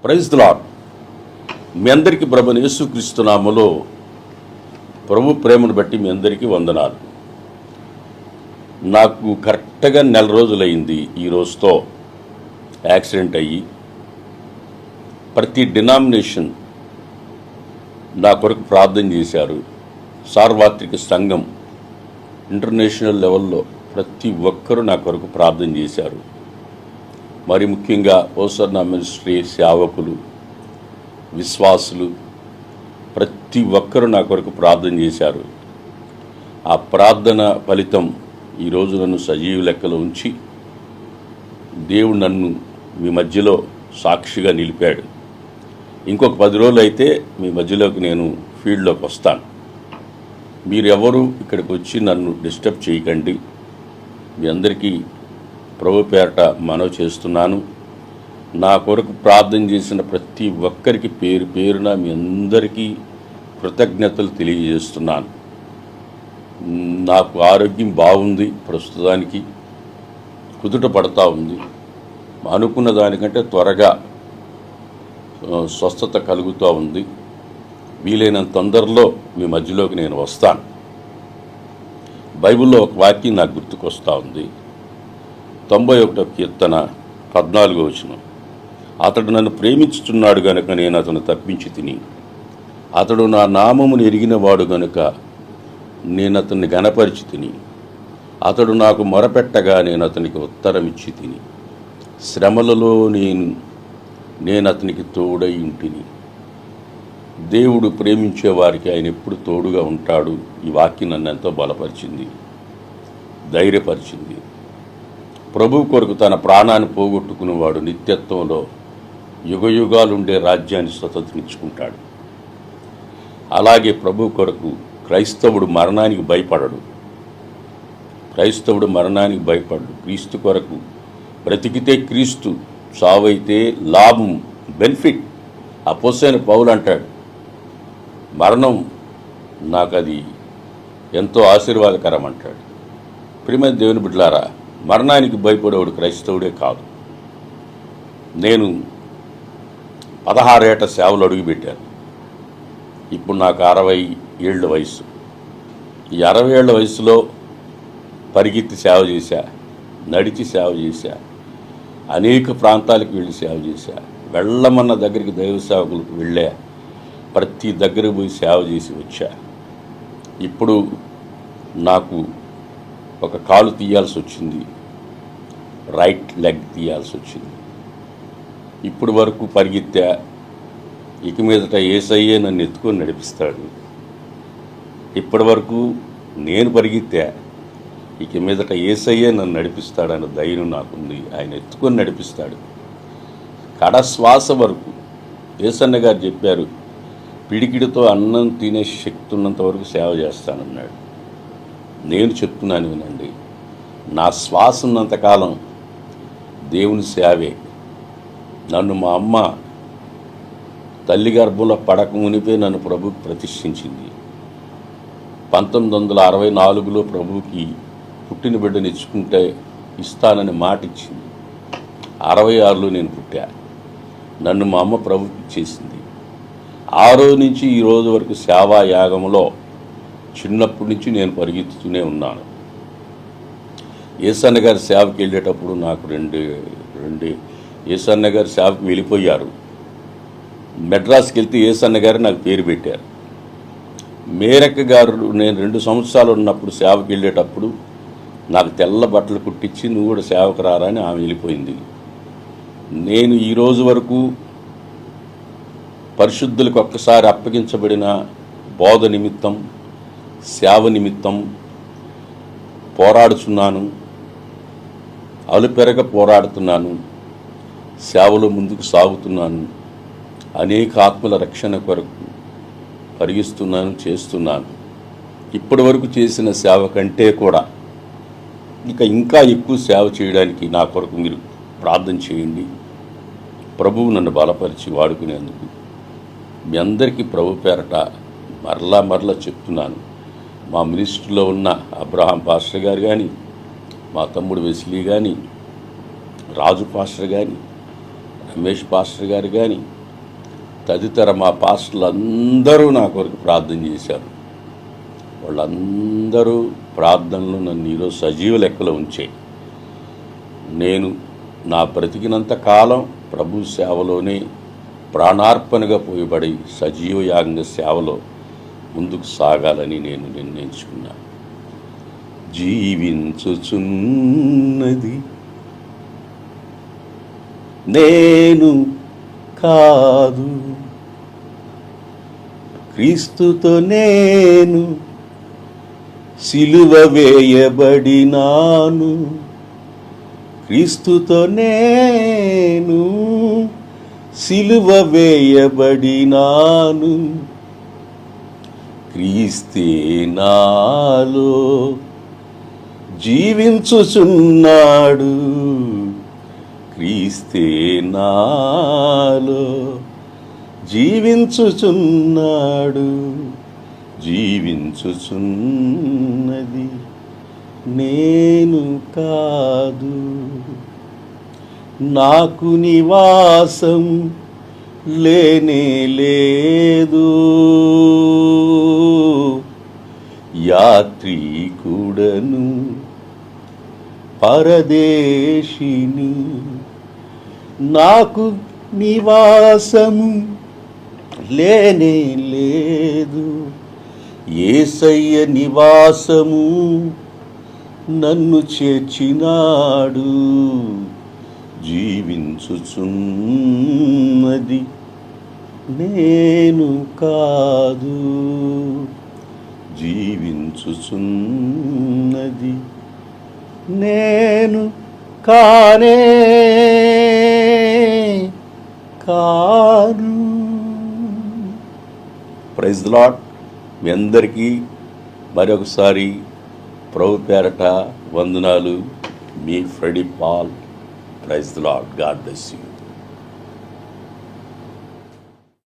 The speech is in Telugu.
Praise the lord. మీ అందరికీ ప్రభువైన యేసుక్రీస్తు నామములో ప్రభు ప్రేమను బట్టి మీ అందరికీ వందనాలు. నాకు కరెక్ట్గా 4 రోజులైంది ఈ రోజుతో యాక్సిడెంట్ అయ్యి. ప్రతి డినామినేషన్ నా కొరకు ప్రార్థన చేశారు. సార్వత్రిక సంఘం ఇంటర్నేషనల్ లెవెల్లో ప్రతి ఒక్కరూ నా కొరకు ప్రార్థన చేశారు. మరి ముఖ్యంగా ఓసర్నా మినిస్ట్రీ సేవకులు, విశ్వాసులు ప్రతి ఒక్కరూ నా కొరకు ప్రార్థన చేశారు. ఆ ప్రార్థన ఫలితం ఈరోజు నన్ను సజీవ లెక్కలో ఉంచి దేవుడు నన్ను మీ మధ్యలో సాక్షిగా నిలిపాడు. ఇంకొక 10 రోజులు అయితే మీ మధ్యలోకి నేను ఫీల్డ్లోకి వస్తాను. మీరు ఎవరు ఇక్కడికి వచ్చి నన్ను డిస్టర్బ్ చేయకండి. మీ అందరికీ ప్రభు పేరట మనవి చేస్తున్నాను. నా కొరకు ప్రార్థన చేసిన ప్రతి ఒక్కరికి పేరు పేరున మీ అందరికీ కృతజ్ఞతలు తెలియజేస్తున్నాను. నాకు ఆరోగ్యం బాగుంది, ప్రస్తుతానికి కుదుట పడతా ఉంది. అనుకున్న దానికంటే త్వరగా స్వస్థత కలుగుతూ ఉంది. వీలైనంత తొందరలో మీ మధ్యలోకి నేను వస్తాను. బైబిల్లో ఒక వాక్యం నాకు గుర్తుకొస్తూ ఉంది. 91వ కీర్తన 14వ వచనం. అతడు నన్ను ప్రేమించుచున్నాడు గనుక నేను అతను తప్పించి తిని, అతడు నా నామమును ఎరిగిన వాడు గనుక నేను అతన్ని గణపరిచి తిని, అతడు నాకు మొరపెట్టగా నేను అతనికి ఉత్తరం ఇచ్చి తిని, శ్రమలలో నేను అతనికి తోడై ఉంటిని. దేవుడు ప్రేమించే వారికి ఆయన ఎప్పుడు తోడుగా ఉంటాడు. ఈ వాక్యం నన్ను ఎంతో బలపరిచింది, ధైర్యపరిచింది. ప్రభు కొరకు తన ప్రాణాన్ని పోగొట్టుకునేవాడు నిత్యత్వంలో యుగయుగాలుండే రాజ్యాన్ని స్వతంత్రించుకుంటాడు. అలాగే ప్రభు కొరకు క్రైస్తవుడు మరణానికి భయపడడు. క్రీస్తు కొరకు బ్రతికితే క్రీస్తు, చావైతే లాభం, బెనిఫిట్. అపోస్తలుడైన పౌలు అంటాడు, మరణం నాకు అది ఎంతో ఆశీర్వాదకరం అంటాడు. ప్రియమైన దేవుని బిడ్డలారా, మరణానికి భయపడేవాడు క్రైస్తవుడే కాదు. నేను 16 ఏట సేవలు అడుగుపెట్టాను. ఇప్పుడు నాకు 60 ఏళ్ల వయసు. ఈ 60 ఏళ్ల వయసులో పరిగెత్తి సేవ చేశా, నడిచి సేవ చేశా, అనేక ప్రాంతాలకు వెళ్ళి సేవ చేశా. వెళ్ళమన్న దగ్గరికి దైవ సేవకులకు వెళ్ళా, ప్రతి దగ్గరకు పోయి సేవ చేసి వచ్చా. ఇప్పుడు నాకు ఒక కాలు తీయాల్సి వచ్చింది, రైట్ లెగ్ తీయాల్సి వచ్చింది. ఇప్పుడు వరకు పరిగెత్తా. ఇక మీదట యేసయ్యే నన్ను ఎత్తుకొని నడిపిస్తాడు. ఇప్పటి వరకు నేను పరిగెత్తా, ఇక మీదట యేసయ్యే నన్ను నడిపిస్తాడన్న ధైర్యం నాకుంది. ఆయన ఎత్తుకొని నడిపిస్తాడు. కడశ్వాస వరకు యేసన్న గారు చెప్పారు, పిడికిడితో అన్నం తినే శక్తి ఉన్నంత వరకు సేవ చేస్తానన్నాడు. నేను చెప్తున్నాను వినండి, నా శ్వాస ఉన్నంతకాలం దేవుని సేవే. నన్ను మా అమ్మ తల్లి గర్భంలో పడక మునిపే నన్ను ప్రభుకి ప్రతిష్ఠించింది. 1964లో ప్రభుకి పుట్టిన బిడ్డను ఇచ్చుకుంటే ఇస్తానని మాట ఇచ్చింది. 66లో నేను పుట్టా. నన్ను మా అమ్మ ప్రభుకి ఇచ్చేసింది. ఆ రోజు నుంచి ఈ రోజు వరకు సేవా యాగంలో చిన్నప్పటి నుంచి నేను పరిగెత్తుతూనే ఉన్నాను. యేసన్న గారి సేవకి వెళ్ళేటప్పుడు నాకు రెండు యేసన్న గారి సేవకి వెళ్ళిపోయారు. మెడ్రాస్కి వెళ్తే యేసన్న గారు నాకు పేరు పెట్టారు. మేరక్క గారు నేను 2 సంవత్సరాలు ఉన్నప్పుడు సేవకి వెళ్ళేటప్పుడు నాకు తెల్ల బట్టలు కుట్టించి, నువ్వు కూడా సేవకు రారా అని ఆమె వెళ్ళిపోయింది. నేను ఈరోజు వరకు పరిశుద్ధులకు ఒక్కసారి అప్పగించబడిన బోధ నిమిత్తం, సేవ నిమిత్తం పోరాడుతున్నాను. అలుపెరగ పోరాడుతున్నాను. సేవలో ముందుకు సాగుతున్నాను. అనేక ఆత్మల రక్షణ కొరకు పరిగిస్తున్నాను, చేస్తున్నాను. ఇప్పటి వరకు చేసిన సేవ కంటే కూడా ఇంకా ఎక్కువ సేవ చేయడానికి నా కొరకు మీరు ప్రార్థన చేయండి. ప్రభువు నన్ను బలపరిచి వాడుకునేందుకు మీ అందరికీ ప్రభు పేరట మరలా చెప్తున్నాను. మా మినిస్ట్రీలో ఉన్న అబ్రహాం పాస్టర్ గారు కానీ, మా తమ్ముడు వెస్లీ కానీ, రాజు పాస్టర్ కానీ, రమేష్ పాస్టర్ గారు కానీ, తదితర మా పాస్టర్లు అందరూ నా కొరకు ప్రార్థన చేశారు. వాళ్ళందరూ ప్రార్థనలు నన్ను ఈరోజు సజీవ లెక్కలో ఉంచాయి. నేను నా బ్రతికినంత కాలం ప్రభు సేవలోనే ప్రాణార్పణగా పోయబడి సజీవ యాగ సేవలో ముందుకు సాగాలని నేను నిర్ణయించుకున్నా. జీవించుచున్నది నేను కాదు, క్రీస్తుతో నేను సిలువ వేయబడినాను. క్రీస్తుతో నేను సిలువ వేయబడినాను. క్రీస్తే నాలో జీవించుచున్నాడు. క్రీస్తే నాలో జీవించుచున్నాడు. జీవించుచున్నది నేను కాదు, నాకు నివాసం లేనే లేదు. యాత్రికుడను పరదేశిని, నాకు నివాసము లేనే లేదు. యేసయ్య నివాసము నన్ను చేర్చినాడు. జీవించుచున్నది నేను కాదు, జీవించుచున్నది నేను కానే కాను. Praise the lord. మీ అందరికీ మరొకసారి ప్రభు పేరట వందనాలు. మీ Freddy Paul. Praise the Lord. God bless you.